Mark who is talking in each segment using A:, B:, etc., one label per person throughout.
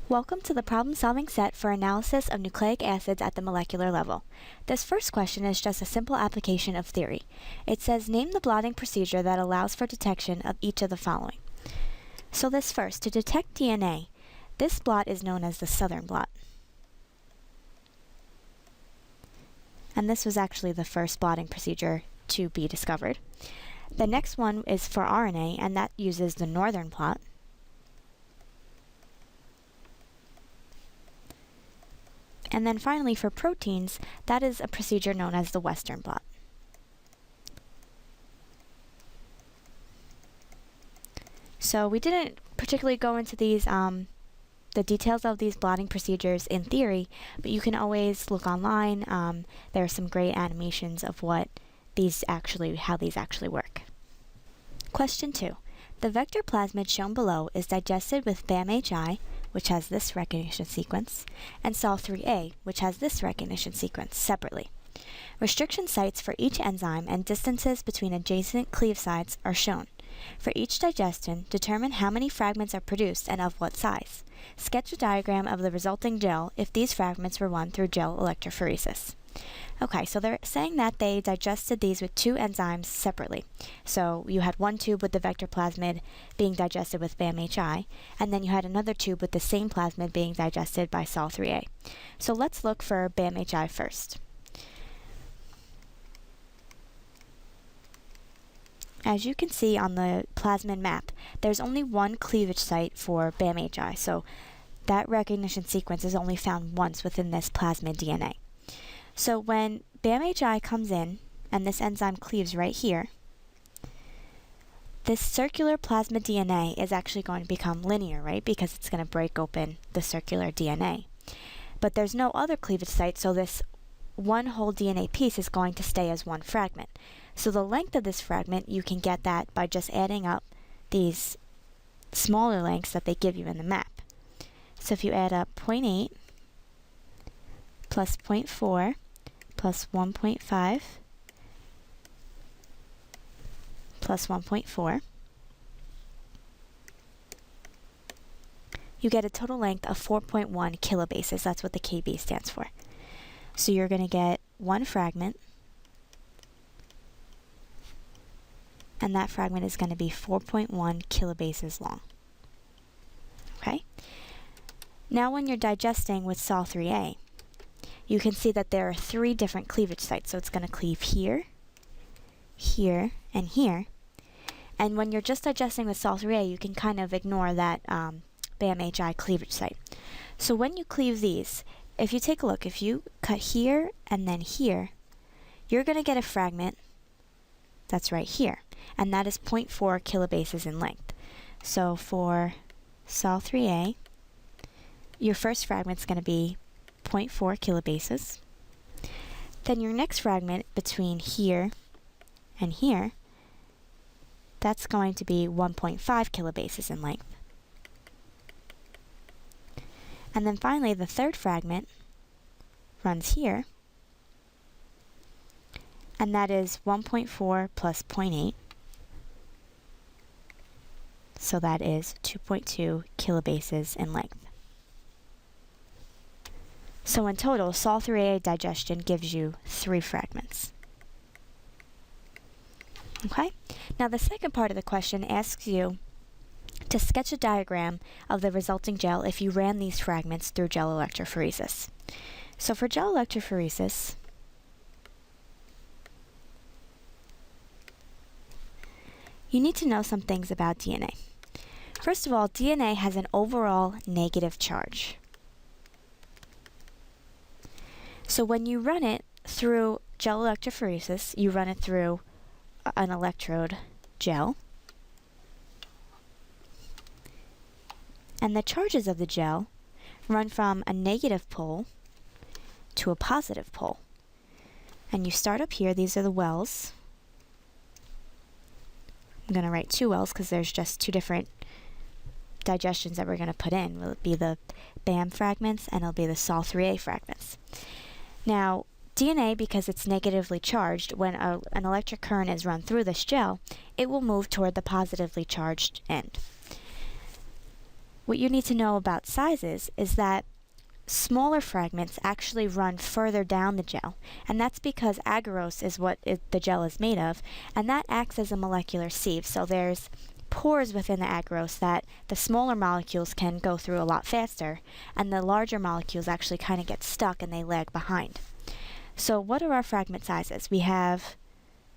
A: Welcome to the problem-solving set for analysis of nucleic acids at the molecular level. This first question is just a simple application of theory. It says, name the blotting procedure that allows for detection of each of the following. So this first, to detect DNA, this blot is known as the Southern blot. And this was actually the first blotting procedure to be discovered. The next one is for RNA, and that uses the Northern blot. And then finally, for proteins, that is a procedure known as the Western blot. So we didn't particularly go into these the details of these blotting procedures in theory, but you can always look online. There are some great animations of how these actually work. Question 2. The vector plasmid shown below is digested with BAM-HI, which has this recognition sequence, and Sol3A, which has this recognition sequence, separately. Restriction sites for each enzyme and distances between adjacent cleave sites are shown. For each digestion, determine how many fragments are produced and of what size. Sketch a diagram of the resulting gel if these fragments were run through gel electrophoresis. Okay, so they're saying that they digested these with two enzymes separately. So you had one tube with the vector plasmid being digested with BAM-HI, and then you had another tube with the same plasmid being digested by Sol3A. So let's look for BAM-HI first. As you can see on the plasmid map, there's only one cleavage site for BAM-HI, so that recognition sequence is only found once within this plasmid DNA. So when BAM-HI comes in, and this enzyme cleaves right here, this circular plasmid DNA is actually going to become linear, right? Because it's going to break open the circular DNA. But there's no other cleavage site, so this one whole DNA piece is going to stay as one fragment. So the length of this fragment, you can get that by just adding up these smaller lengths that they give you in the map. So if you add up 0.8 plus 0.4 plus 1.5 plus 1.4, you get a total length of 4.1 kilobases. That's what the KB stands for. So you're going to get one fragment, and that fragment is going to be 4.1 kilobases long. Okay? Now when you're digesting with Sol3A, you can see that there are three different cleavage sites. So it's going to cleave here, here, and here. And when you're just digesting with Sol3A, you can kind of ignore that BAM-HI cleavage site. So when you cleave these, if you take a look, if you cut here and then here, you're going to get a fragment that's right here. And that is 0.4 kilobases in length. So for Sol3A, your first fragment is going to be 0.4 kilobases. Then your next fragment between here and here, that's going to be 1.5 kilobases in length. And then finally, the third fragment runs here, and that is 1.4 plus 0.8. So that is 2.2 kilobases in length. So in total, Sol3A digestion gives you 3 fragments. Okay? Now the second part of the question asks you to sketch a diagram of the resulting gel if you ran these fragments through gel electrophoresis. So for gel electrophoresis, you need to know some things about DNA. First of all, DNA has an overall negative charge. So when you run it through gel electrophoresis, you run it through an electrode gel, and the charges of the gel run from a negative pole to a positive pole. And you start up here, these are the wells. I'm going to write 2 wells because there's just 2 different digestions that we're going to put in. Will it be the BAM fragments and it'll be the Sol3A fragments. Now, DNA, because it's negatively charged, when an electric current is run through this gel, it will move toward the positively charged end. what you need to know about sizes is that smaller fragments actually run further down the gel, and that's because agarose is what the gel is made of, and that acts as a molecular sieve. So there's pores within the agarose that the smaller molecules can go through a lot faster, and the larger molecules actually kind of get stuck and they lag behind. So what are our fragment sizes? We have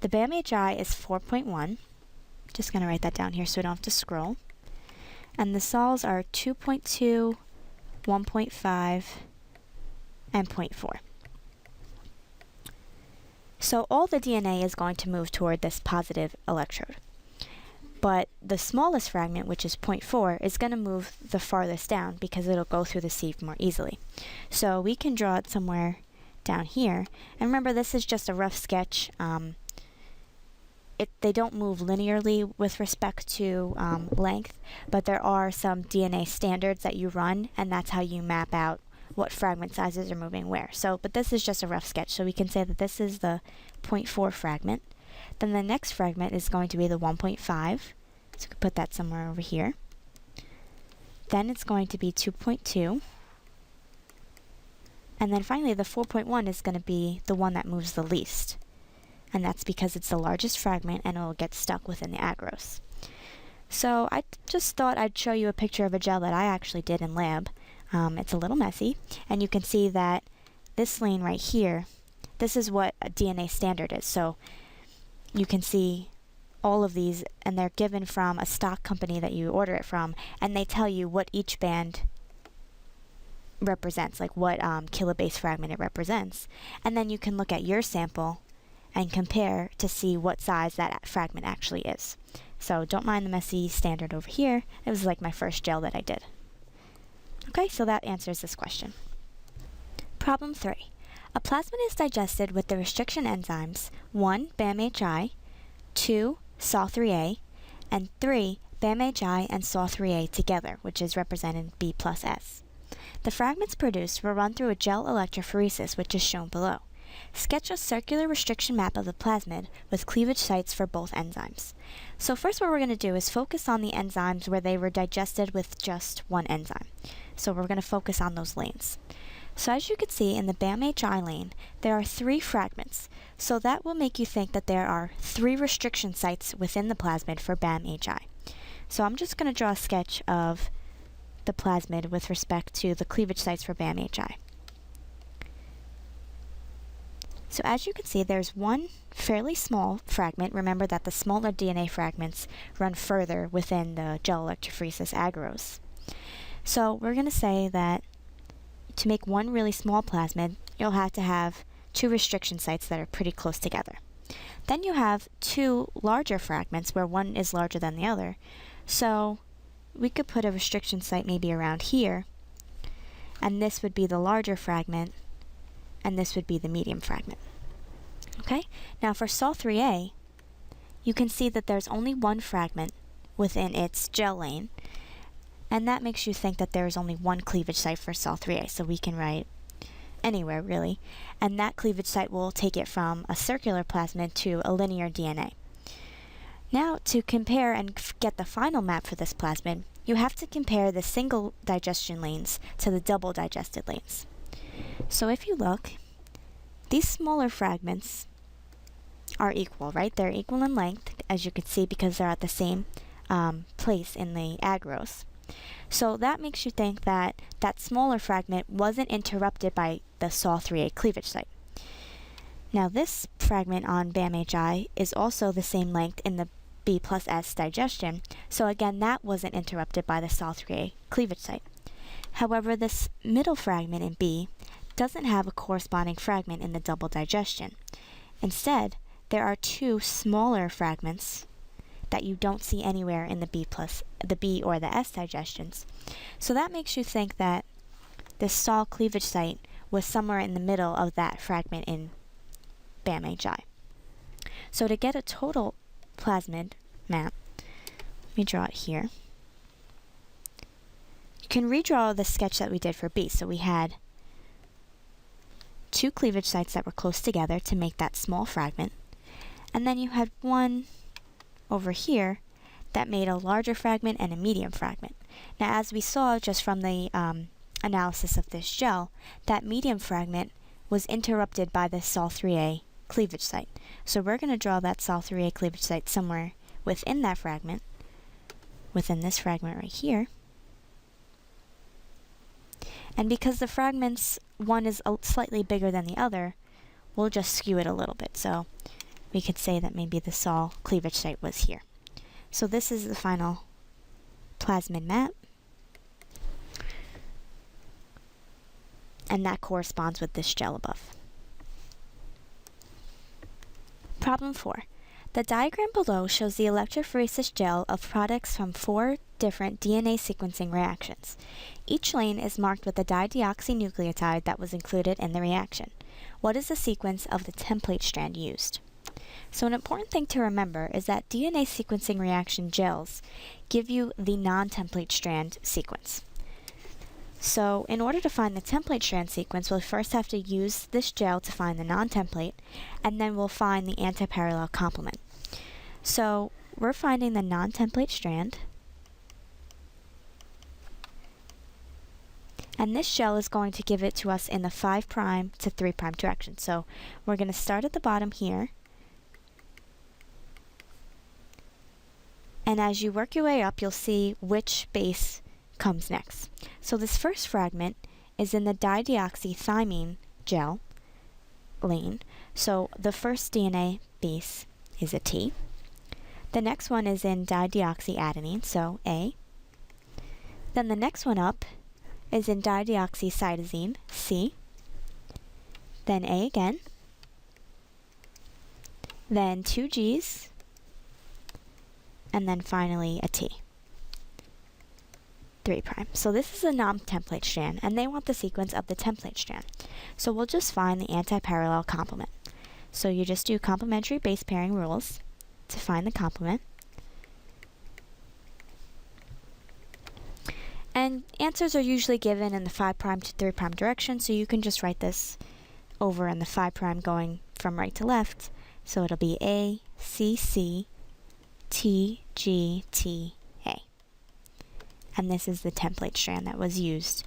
A: the BAM-HI is 4.1. Just going to write that down here so we don't have to scroll. And the sols are 2.2, 1.5, and 0.4. So all the DNA is going to move toward this positive electrode. But the smallest fragment, which is 0.4, is going to move the farthest down because it'll go through the sieve more easily. So we can draw it somewhere down here. And remember, this is just a rough sketch. They don't move linearly with respect to length, but there are some DNA standards that you run, and that's how you map out what fragment sizes are moving where. But this is just a rough sketch, so we can say that this is the 0.4 fragment. Then the next fragment is going to be the 1.5, so we can put that somewhere over here. Then it's going to be 2.2. And then finally the 4.1 is going to be the one that moves the least. And that's because it's the largest fragment and it will get stuck within the agarose. So I just thought I'd show you a picture of a gel that I actually did in lab. It's a little messy, and you can see that this lane right here, this is what a DNA standard is. So you can see all of these, and they're given from a stock company that you order it from, and they tell you what each band represents, like what kilobase fragment it represents. And then you can look at your sample and compare to see what size that fragment actually is. So don't mind the messy standard over here. It was like my first gel that I did. Okay, so that answers this question. Problem 3. A plasmid is digested with the restriction enzymes 1. BAM-HI, 2. Sol3A, and 3. BAM-HI and Sol3A together, which is represented B plus S. The fragments produced will run through a gel electrophoresis, which is shown below. Sketch a circular restriction map of the plasmid with cleavage sites for both enzymes. So first what we're going to do is focus on the enzymes where they were digested with just one enzyme. So we're going to focus on those lanes. So as you can see in the BAM-HI lane, there are 3 fragments. So that will make you think that there are 3 restriction sites within the plasmid for BAM-HI. So I'm just going to draw a sketch of the plasmid with respect to the cleavage sites for BAM-HI. So as you can see, there's one fairly small fragment. Remember that the smaller DNA fragments run further within the gel electrophoresis agarose. So we're going to say that to make one really small plasmid, you'll have to have 2 restriction sites that are pretty close together. Then you have 2 larger fragments where one is larger than the other. So we could put a restriction site maybe around here, and this would be the larger fragment, and this would be the medium fragment. Okay, now for Sol3A, you can see that there's only one fragment within its gel lane, and that makes you think that there is only one cleavage site for Sol3A, so we can write anywhere really, and that cleavage site will take it from a circular plasmid to a linear DNA. Now to compare and get the final map for this plasmid, you have to compare the single digestion lanes to the double digested lanes. So if you look, these smaller fragments are equal, right? They're equal in length, as you can see, because they're at the same place in the agarose. So that makes you think that that smaller fragment wasn't interrupted by the Sol3A cleavage site. Now this fragment on BAM-HI is also the same length in the B plus S digestion, so again that wasn't interrupted by the Sol3A cleavage site. However, this middle fragment in B doesn't have a corresponding fragment in the double digestion. Instead, there are 2 smaller fragments that you don't see anywhere in the B or the S digestions. So that makes you think that this Sol cleavage site was somewhere in the middle of that fragment in BAM-HI. So to get a total plasmid map, let me draw it here. You can redraw the sketch that we did for B. So we had 2 cleavage sites that were close together to make that small fragment, and then you had one over here that made a larger fragment and a medium fragment. Now, as we saw just from the analysis of this gel, that medium fragment was interrupted by the Sol3A cleavage site. So we're going to draw that Sol3A cleavage site somewhere within that fragment, within this fragment right here. And because the fragments, one is slightly bigger than the other, we'll just skew it a little bit. So we could say that maybe the Sol cleavage site was here. So this is the final plasmid map. And that corresponds with this gel above. Problem 4. The diagram below shows the electrophoresis gel of products from 4 different DNA sequencing reactions. Each lane is marked with the dideoxynucleotide that was included in the reaction. What is the sequence of the template strand used? So an important thing to remember is that DNA sequencing reaction gels give you the non-template strand sequence. So in order to find the template strand sequence, we'll first have to use this gel to find the non-template, and then we'll find the anti-parallel complement. So we're finding the non-template strand, and this gel is going to give it to us in the 5' to 3' direction. So we're going to start at the bottom here, and as you work your way up, you'll see which base comes next. So this first fragment is in the dideoxythymine gel lane. So the first DNA base is a T. The next one is in dideoxyadenine, so A. Then the next one up is in dideoxycytosine, C. Then A again. Then 2 G's. And then finally a T. 3'. So this is a non-template strand, and they want the sequence of the template strand. So we'll just find the anti-parallel complement. So you just do complementary base pairing rules to find the complement. And answers are usually given in the 5' to 3' direction, so you can just write this over in the 5' going from right to left. So it'll be A, C, C, T, G, T, A. And this is the template strand that was used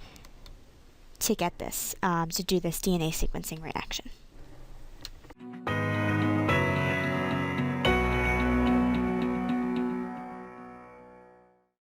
A: to get this, to do this DNA sequencing reaction.